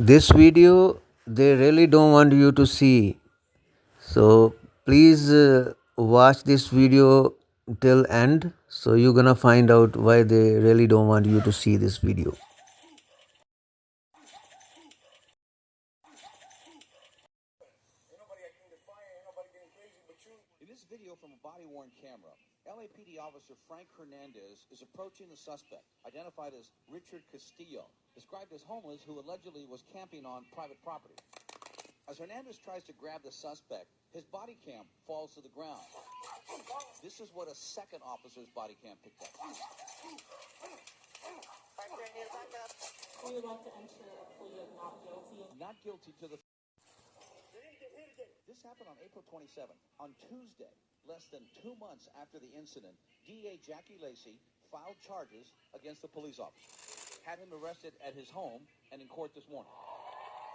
This video they really don't want you to see, so please watch this video till end, so you're gonna find out why they really don't want you to see this video. In this video from a body-worn camera, LAPD officer Frank Hernandez is approaching the suspect, identified as Richard Castillo, described as homeless, who allegedly was camping on private property. As Hernandez tries to grab the suspect, his body cam falls to the ground. This is what a second officer's body cam picked up. Are you about to enter a plea of not guilty? Not guilty to the... This happened on April 27th. On Tuesday, less than 2 months after the incident, DA Jackie Lacey filed charges against the police officer, had him arrested at his home and in court this morning.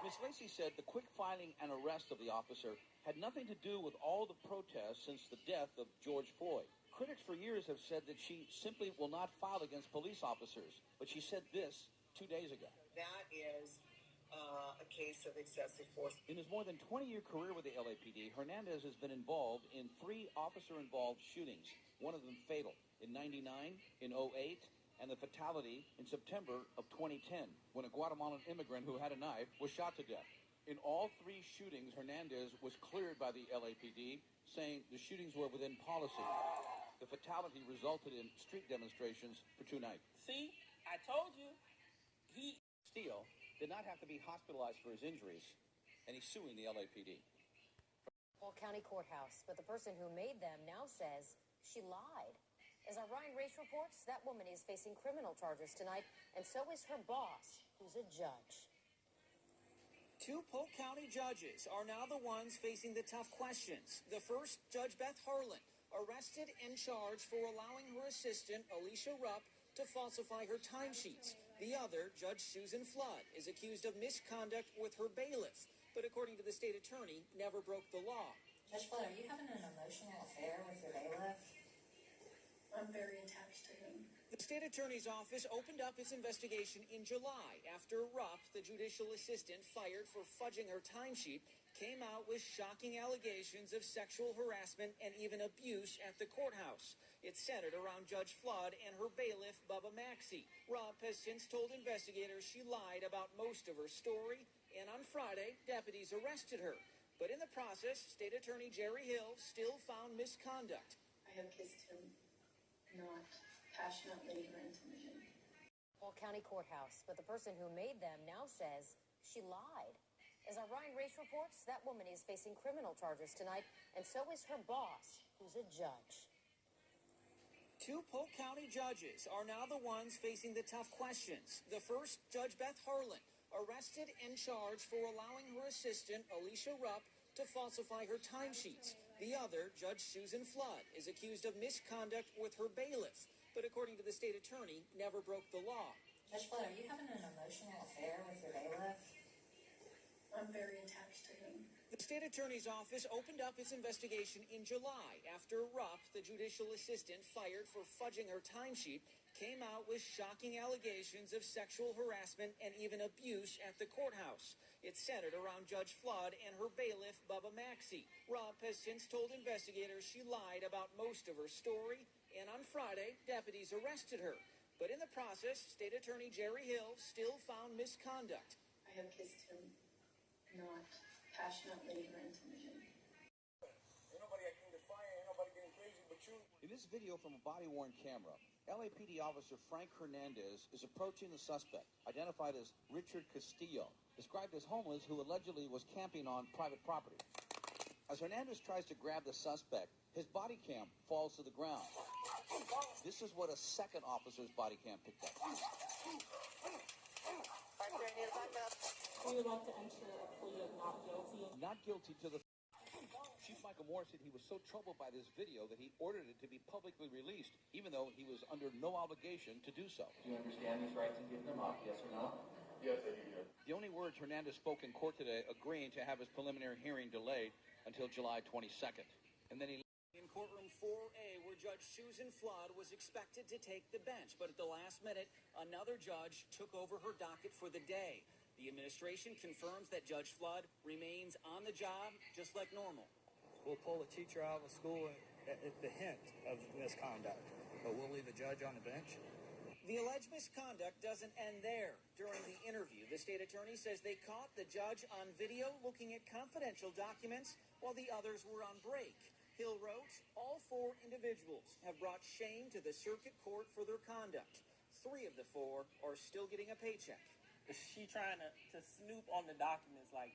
Ms. Lacey said the quick filing and arrest of the officer had nothing to do with all the protests since the death of George Floyd. Critics for years have said that she simply will not file against police officers, but she said this 2 days ago. That is a case of excessive force. In his more than 20-year career with the LAPD, Hernandez has been involved in 3 officer-involved shootings, one of them fatal, in 99, in 08, and the fatality in September of 2010, when a Guatemalan immigrant who had a knife was shot to death. In all 3 shootings, Hernandez was cleared by the LAPD, saying the shootings were within policy. The fatality resulted in street demonstrations for 2 nights. See, I told you. Steele did not have to be hospitalized for his injuries, and he's suing the LAPD. Polk County Courthouse, but the person who made them now says she lied. As our Ryan Race reports, that woman is facing criminal charges tonight, and so is her boss, who's a judge. 2 Polk County judges are now the ones facing the tough questions. The first, Judge Beth Harlan, arrested and charged for allowing her assistant, Alicia Rupp, to falsify her timesheets. The other, Judge Susan Flood, is accused of misconduct with her bailiff, but according to the state attorney, never broke the law. Judge Flood, are you having an emotional affair with your bailiff? I'm very attached to him. The state attorney's office opened up its investigation in July after Rupp, the judicial assistant fired for fudging her timesheet, came out with shocking allegations of sexual harassment and even abuse at the courthouse. It's centered around Judge Flood and her bailiff, Bubba Maxey. Rupp has since told investigators she lied about most of her story, and on Friday, deputies arrested her. But in the process, State Attorney Jerry Hill still found misconduct. I have kissed him, not passionately or intimately. Polk County Courthouse, but the person who made them now says she lied. As our Ryan Race reports, that woman is facing criminal charges tonight, and so is her boss, who's a judge. 2 Polk County judges are now the ones facing the tough questions. The first, Judge Beth Harlan, arrested and charged for allowing her assistant, Alicia Rupp, to falsify her timesheets. The other, Judge Susan Flood, is accused of misconduct with her bailiff, but according to the state attorney, never broke the law. Judge Flood, are you having an emotional affair with your bailiff? I'm very attached to him. The state attorney's office opened up its investigation in July after Rupp, the judicial assistant fired for fudging her timesheet, came out with shocking allegations of sexual harassment and even abuse at the courthouse. It's centered around Judge Flood and her bailiff, Bubba Maxey. Rupp has since told investigators she lied about most of her story, and on Friday, deputies arrested her. But in the process, State Attorney Jerry Hill still found misconduct. I have kissed him, not passionately or intimately. In this video from a body-worn camera, LAPD officer Frank Hernandez is approaching the suspect, identified as Richard Castillo, described as homeless, who allegedly was camping on private property. As Hernandez tries to grab the suspect, his body cam falls to the ground. This is what a second officer's body cam picked up. Are you about to enter a plea of not guilty? Not guilty to the... Chief Michael Moore said he was so troubled by this video that he ordered it to be publicly released, even though he was under no obligation to do so. Do you understand these rights and give them up, yes or no? Yes, I do. The only words Hernandez spoke in court today, agreeing to have his preliminary hearing delayed until July 22nd. And then he... In courtroom 4A, where Judge Susan Flood was expected to take the bench, but at the last minute, another judge took over her docket for the day. The administration confirms that Judge Flood remains on the job just like normal. We'll pull a teacher out of a school at the hint of misconduct, but we'll leave a judge on the bench. The alleged misconduct doesn't end there. During the interview, the state attorney says they caught the judge on video looking at confidential documents while the others were on break. Hill wrote, all 4 individuals have brought shame to the circuit court for their conduct. 3 of the 4 are still getting a paycheck. Is she trying to snoop on the documents like